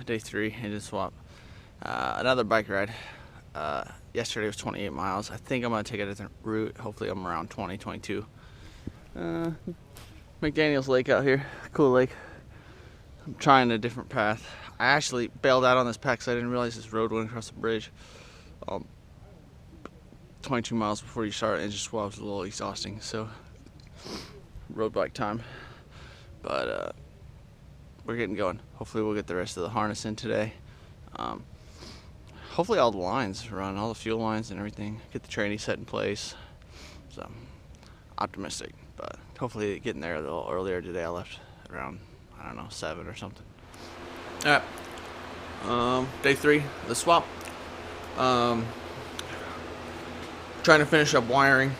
day 3 engine swap. Another bike ride. Yesterday was 28 miles. I think I'm gonna take a different route. Hopefully I'm around 20, 22. McDaniel's Lake out here, cool lake. I'm trying a different path. I actually bailed out on this path because I didn't realize this road went across the bridge. 22 miles before you start engine swap is a little exhausting, so road bike time. But we're getting going. Hopefully we'll get the rest of the harness in today. Hopefully all the lines run, all the fuel lines and everything. Get the tranny set in place. So optimistic, but hopefully getting there a little earlier today. I left around, I don't know, 7 or something. All right, day 3, the swap. Trying to finish up wiring.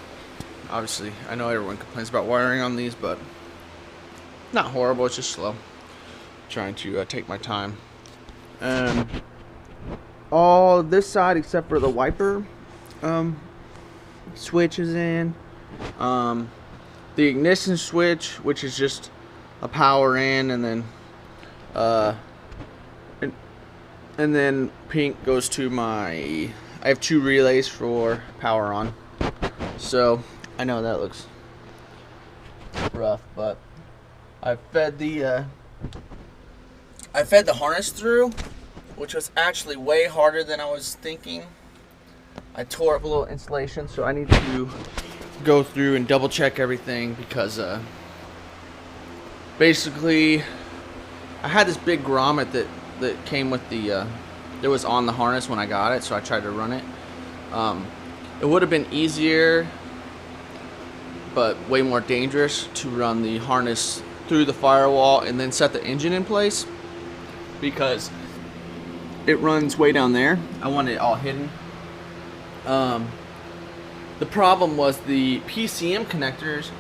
Obviously, I know everyone complains about wiring on these, but not horrible, it's just slow. Trying to take my time. All this side except for the wiper switch is in. The ignition switch, which is just a power in, and then pink goes to my, I have 2 relays for power on. So I know that looks rough, but I fed the harness through, which was actually way harder than I was thinking. I tore up a little insulation, so I need to go through and double check everything because basically I had this big grommet that came with the that was on the harness when I got it, so I tried to run it. It would have been easier but way more dangerous to run the harness through the firewall and then set the engine in place, because it runs way down there. I want it all hidden. The problem was the PCM connectors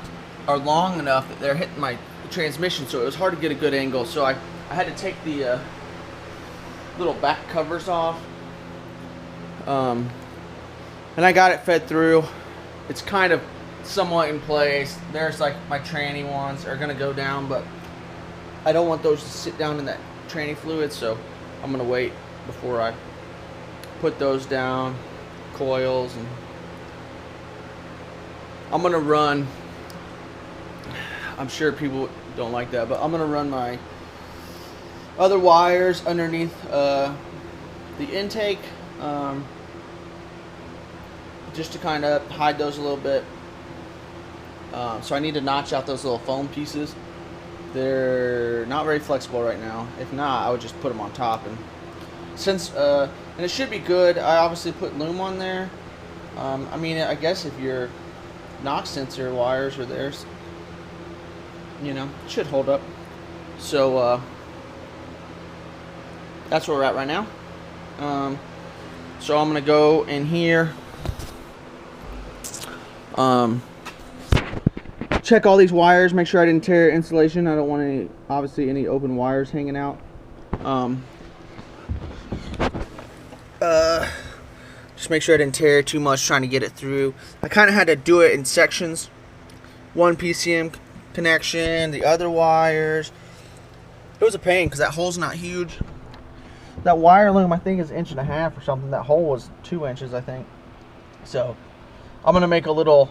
are long enough that they're hitting my transmission, so it was hard to get a good angle. So I had to take the little back covers off, and I got it fed through. It's kind of somewhat in place. There's like my tranny ones are gonna go down, but I don't want those to sit down in that tranny fluid, so I'm gonna wait before I put those down, coils, and I'm gonna run, I'm sure people don't like that, but I'm gonna run my other wires underneath the intake, just to kind of hide those a little bit. So I need to notch out those little foam pieces. They're not very flexible right now. If not, I would just put them on top. And since and it should be good. I obviously put loom on there. I mean, I guess if your knock sensor wires are there, you know, it should hold up. So that's where we're at right now. So I'm gonna go in here. Check all these wires, make sure I didn't tear insulation. I don't want any, obviously, any open wires hanging out. Just make sure I didn't tear too much trying to get it through. I kind of had to do it in sections. One PCM connection, the other wires. It was a pain because that hole's not huge. That wire loom, I think, is 1.5 inches or something. That hole was 2 inches, I think. So I'm gonna make a little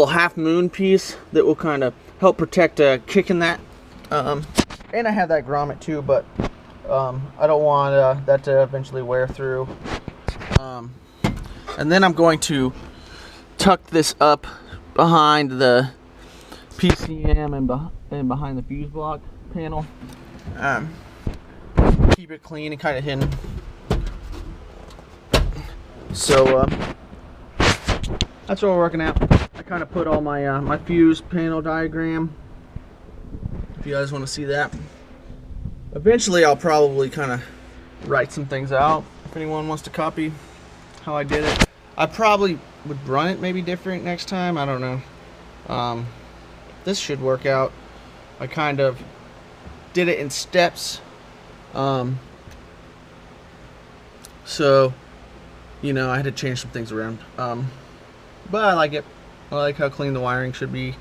half moon piece that will kind of help protect kicking that. And I have that grommet too, but I don't want that to eventually wear through. And then I'm going to tuck this up behind the PCM and behind the fuse block panel. Keep it clean and kind of hidden. So that's what we're working at. I kind of put all my my fuse panel diagram, if you guys want to see that. Eventually I'll probably kind of write some things out if anyone wants to copy how I did it. I probably would run it maybe different next time, I don't know. This should work out. I kind of did it in steps, so you know, I had to change some things around, but I like it. I like how clean the wiring should be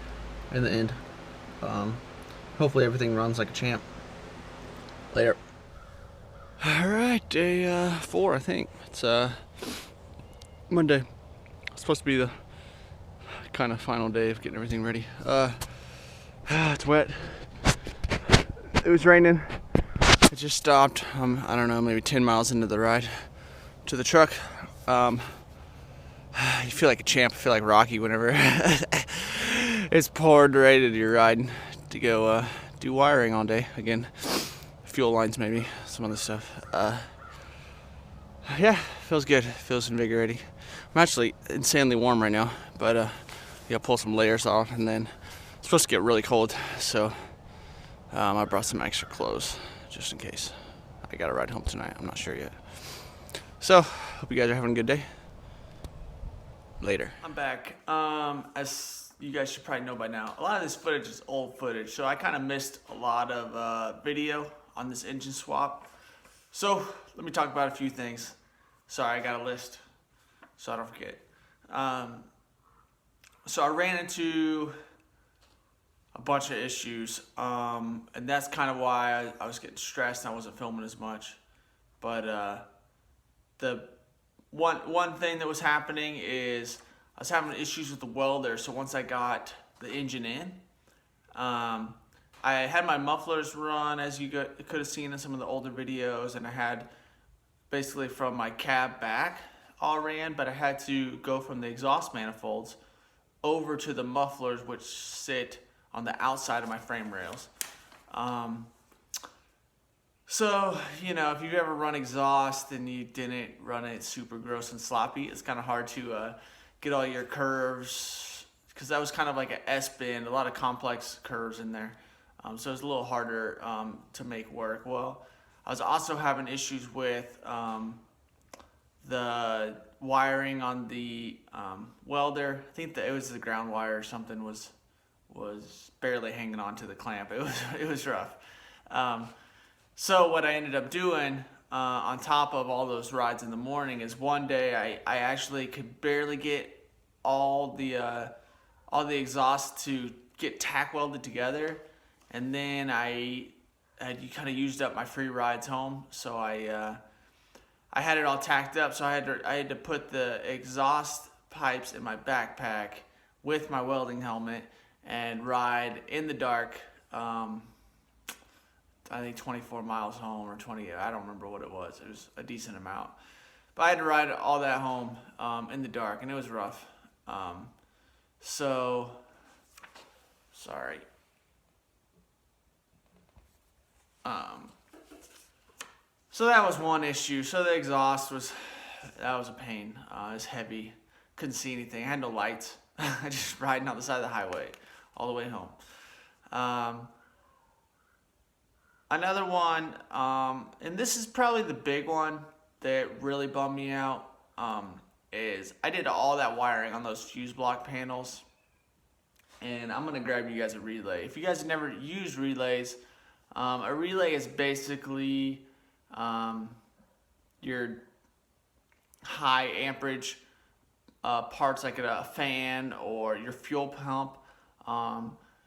in the end. Hopefully everything runs like a champ. Later. Alright, day 4, I think. It's Monday. It's supposed to be the kind of final day of getting everything ready. It's wet. It was raining. It just stopped. I don't know, maybe 10 miles into the ride to the truck. You feel like a champ. I feel like Rocky whenever it's poured right into your ride to go do wiring all day again. Fuel lines, maybe some other stuff. Yeah, feels good. Feels invigorating. I'm actually insanely warm right now, but yeah, pull some layers off, and then it's supposed to get really cold, so I brought some extra clothes just in case. I got to ride home tonight. I'm not sure yet. So, hope you guys are having a good day. Later. I'm back. As you guys should probably know by now, a lot of this footage is old footage, so I kind of missed a lot of video on this engine swap. So let me talk about a few things. Sorry, I got a list so I don't forget. So I ran into a bunch of issues, and that's kind of why I was getting stressed and I wasn't filming as much. But the one thing that was happening is I was having issues with the welder. So once I got the engine in, I had my mufflers run, as you could have seen in some of the older videos, and I had basically from my cab back all ran, but I had to go from the exhaust manifolds over to the mufflers, which sit on the outside of my frame rails. So, you know, if you've ever run exhaust and you didn't run it super gross and sloppy, it's kind of hard to get all your curves, because that was kind of like an S-bend, a lot of complex curves in there. So it was a little harder to make work. Well, I was also having issues with the wiring on the welder. I think that it was the ground wire or something was barely hanging on to the clamp. It was rough. So what I ended up doing on top of all those rides in the morning is one day I actually could barely get all the exhaust to get tack welded together, and then I had kind of used up my free rides home, so I had it all tacked up. So I had to put the exhaust pipes in my backpack with my welding helmet and ride in the dark. I think 24 miles home or 20. I don't remember what it was. It was a decent amount, but I had to ride all that home in the dark, and it was rough. So sorry. So that was one issue. So the exhaust was a pain. It was heavy. Couldn't see anything. I had no lights. I just riding on the side of the highway all the way home. Another one, and this is probably the big one that really bummed me out, is I did all that wiring on those fuse block panels, and I'm gonna grab you guys a relay. If you guys have never used relays, a relay is basically your high amperage parts, like a fan or your fuel pump,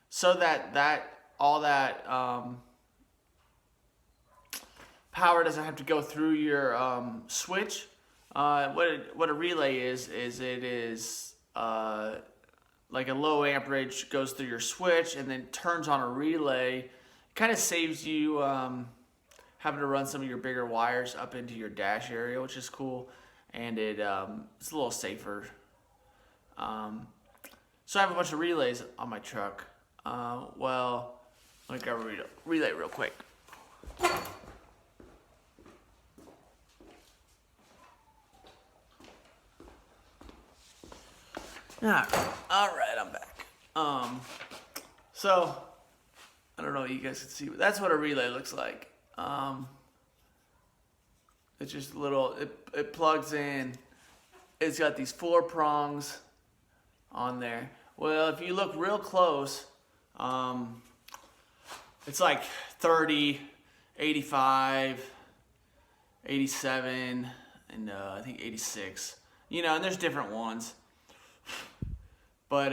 so that all that power doesn't have to go through your switch. What a relay is it is like a low amperage goes through your switch and then turns on a relay. Kind of saves you having to run some of your bigger wires up into your dash area, which is cool, and it's a little safer. So I have a bunch of relays on my truck. Well, let me grab a relay real quick. All right, I'm back. So I don't know if you guys can see, but that's what a relay looks like. It's just little, it plugs in. It's got these 4 prongs on there. Well, if you look real close, it's like 30, 85, 87, and I think 86. You know, and there's different ones. But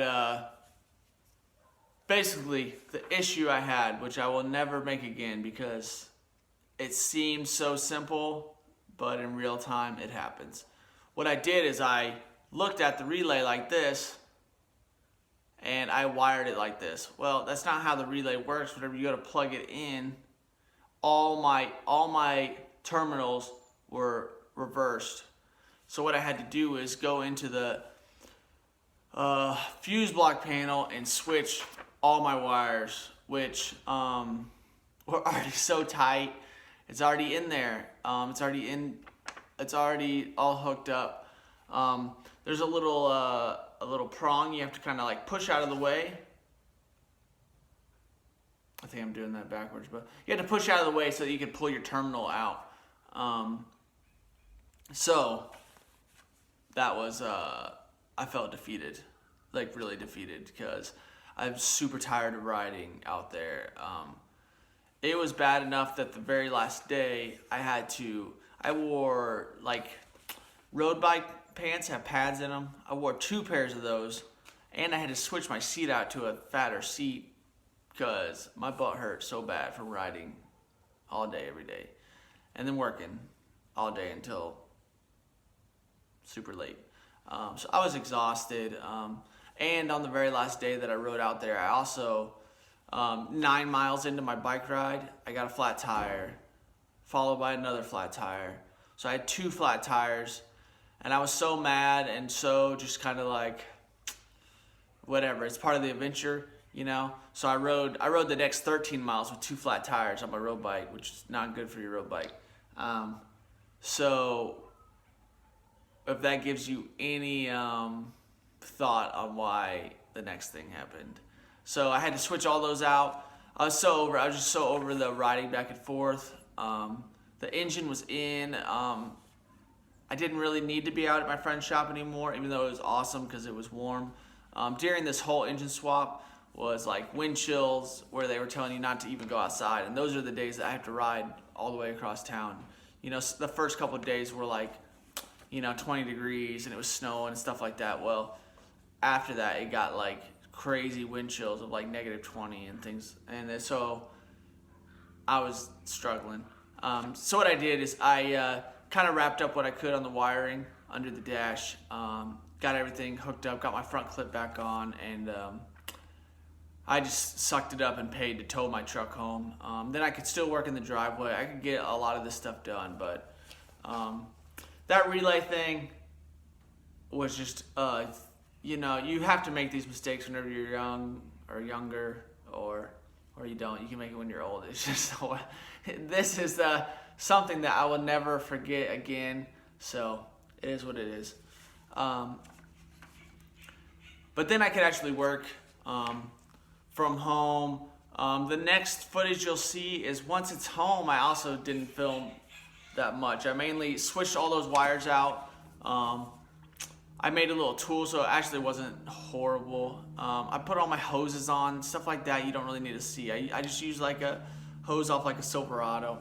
basically, the issue I had, which I will never make again because it seemed so simple, but in real time it happens. What I did is I looked at the relay like this, and I wired it like this. Well, that's not how the relay works. Whenever you go to plug it in, all my terminals were reversed. So what I had to do is go into the fuse block panel and switch all my wires, which were already so tight. It's already in there. It's already all hooked up. There's a little prong you have to kind of like push out of the way. I think I'm doing that backwards, but you have to push out of the way so that you can pull your terminal out. So that was, I felt defeated, like really defeated, because I'm super tired of riding out there. It was bad enough that the very last day I wore like road bike pants, have pads in them. I wore 2 pairs of those, and I had to switch my seat out to a fatter seat because my butt hurt so bad from riding all day, every day, and then working all day until super late. So I was exhausted. And on the very last day that I rode out there, I also, 9 miles into my bike ride, I got a flat tire, followed by another flat tire. So I had 2 flat tires, and I was so mad and so just kind of like, whatever, it's part of the adventure, you know? So I rode the next 13 miles with 2 flat tires on my road bike, which is not good for your road bike. So if that gives you any thought on why the next thing happened. So I had to switch all those out. I was just so over the riding back and forth. The engine was in. I didn't really need to be out at my friend's shop anymore, even though it was awesome because it was warm. During this whole engine swap was like wind chills where they were telling you not to even go outside. And those are the days that I have to ride all the way across town. You know, the first couple of days were like, 20 degrees and it was snowing and stuff like that. Well, after that, it got like crazy wind chills of like -20 and things. And so I was struggling. So what I did is I kind of wrapped up what I could on the wiring under the dash, got everything hooked up, got my front clip back on, and I just sucked it up and paid to tow my truck home. Then I could still work in the driveway. I could get a lot of this stuff done, but that relay thing was just, you have to make these mistakes whenever you're young or younger, or you don't. You can make it when you're old. It's just, this is something that I will never forget again. So it is what it is. But then I could actually work from home. The next footage you'll see is once it's home, I also didn't film that much. I mainly switched all those wires out. I made a little tool, so it actually wasn't horrible. I put all my hoses on, stuff like that you don't really need to see. I just use like a hose off like a Silverado.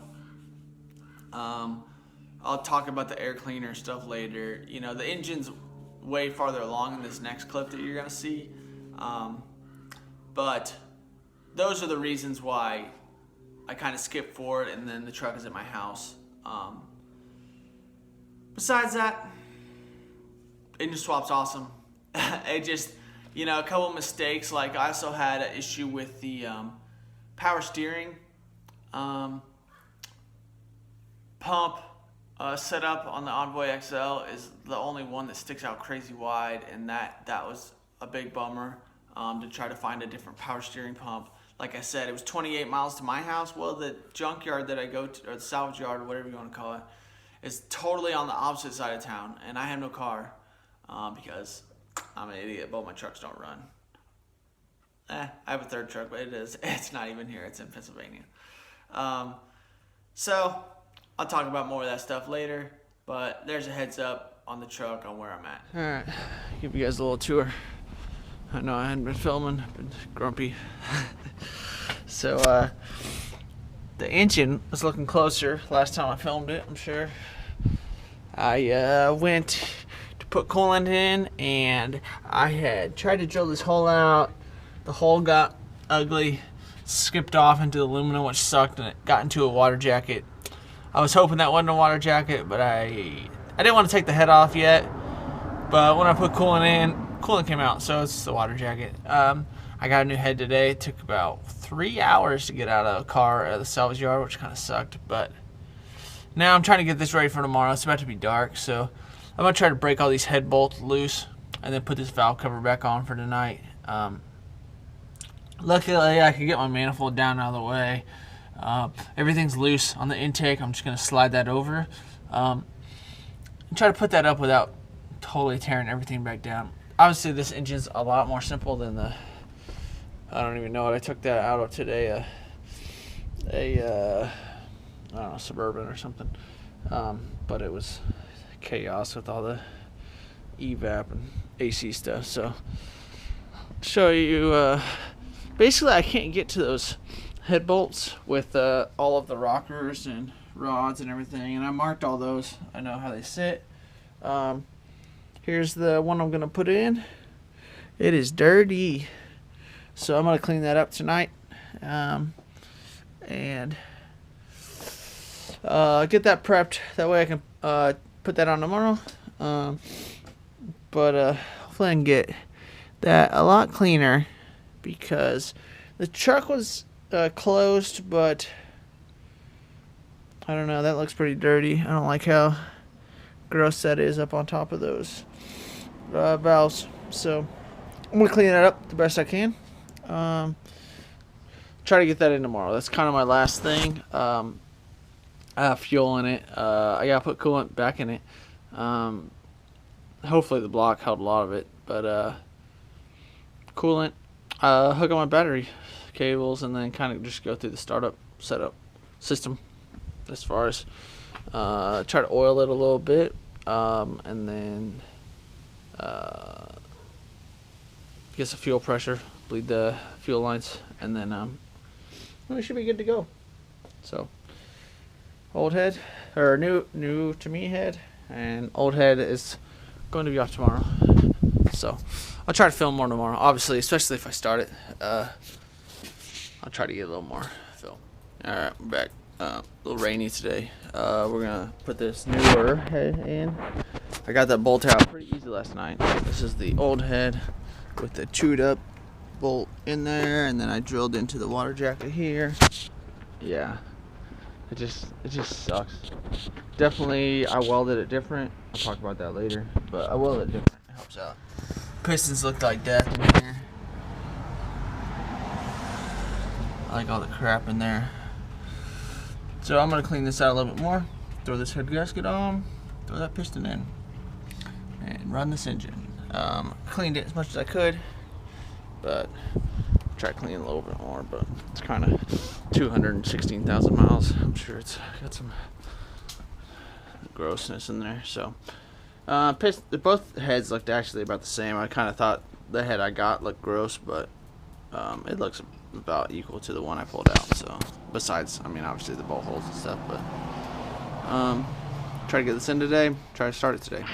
I'll talk about the air cleaner stuff later. The engine's way farther along in this next clip that you're gonna see. But those are the reasons why I kind of skipped forward, and then the truck is at my house. Besides that, engine swap's awesome. It just, a couple mistakes. Like I also had an issue with the power steering pump set up on the Envoy XL is the only one that sticks out crazy wide, and that was a big bummer. To try to find a different power steering pump. Like I said, it was 28 miles to my house. Well, the junkyard that I go to, or the salvage yard, or whatever you want to call it, is totally on the opposite side of town, and I have no car because I'm an idiot. Both my trucks don't run. I have a third truck, but it's not even here. It's in Pennsylvania. So I'll talk about more of that stuff later, but there's a heads up on the truck on where I'm at. All right, give you guys a little tour. I know I hadn't been filming, I've been grumpy. So, the engine was looking closer last time I filmed it, I'm sure. I went to put coolant in, and I had tried to drill this hole out. The hole got ugly, skipped off into the aluminum, which sucked, and it got into a water jacket. I was hoping that wasn't a water jacket, but I didn't want to take the head off yet. But when I put coolant in, coolant came out, so it's the water jacket. I got a new head today. It took about 3 hours to get out of a car at the salvage yard, which kind of sucked. But now I'm trying to get this ready for tomorrow. It's about to be dark, so I'm going to try to break all these head bolts loose and then put this valve cover back on for tonight. Luckily, I can get my manifold down out of the way. Everything's loose on the intake. I'm just going to slide that over and try to put that up without totally tearing everything back down. Obviously, this engine's a lot more simple than the... I don't even know what I took that out of today. I don't know, Suburban or something. But it was chaos with all the evap and AC stuff. So, show you. Basically, I can't get to those head bolts with all of the rockers and rods and everything. And I marked all those. I know how they sit. Here's the one I'm gonna put in. It is dirty. So I'm going to clean that up tonight and get that prepped. That way I can put that on tomorrow. But hopefully I can get that a lot cleaner because the truck was closed, but I don't know. That looks pretty dirty. I don't like how gross that is up on top of those valves. So I'm going to clean that up the best I can. Try to get that in tomorrow. That's kind of my last thing. I have fuel in it. I gotta put coolant back in it. Hopefully the block held a lot of it, but coolant, hook on my battery cables, and then kind of just go through the startup setup system as far as try to oil it a little bit, and then get some fuel pressure, bleed the fuel lines, and then we should be good to go. So old head, or new to me head, and old head is going to be off tomorrow. So I'll try to film more tomorrow, obviously, especially if I start it. I'll try to get a little more film. Alright, we're back. A little rainy today. We're gonna put this newer head in. I got that bolt out pretty easy last night. This is the old head with the chewed up bolt in there, and then I drilled into the water jacket here. Yeah, it just sucks. Definitely I welded it different. I'll talk about that later, but I welded it different. It helps out. Pistons look like death in here. I like all the crap in there. So I'm gonna clean this out a little bit more, throw this head gasket on, throw that piston in, and run this engine. Cleaned it as much as I could, but try to clean a little bit more, but it's kind of 216,000 miles. I'm sure it's got some grossness in there. So both heads looked actually about the same. I kind of thought the head I got looked gross, but it looks about equal to the one I pulled out. So besides, I mean, obviously the bolt holes and stuff, but try to get this in today, try to start it today.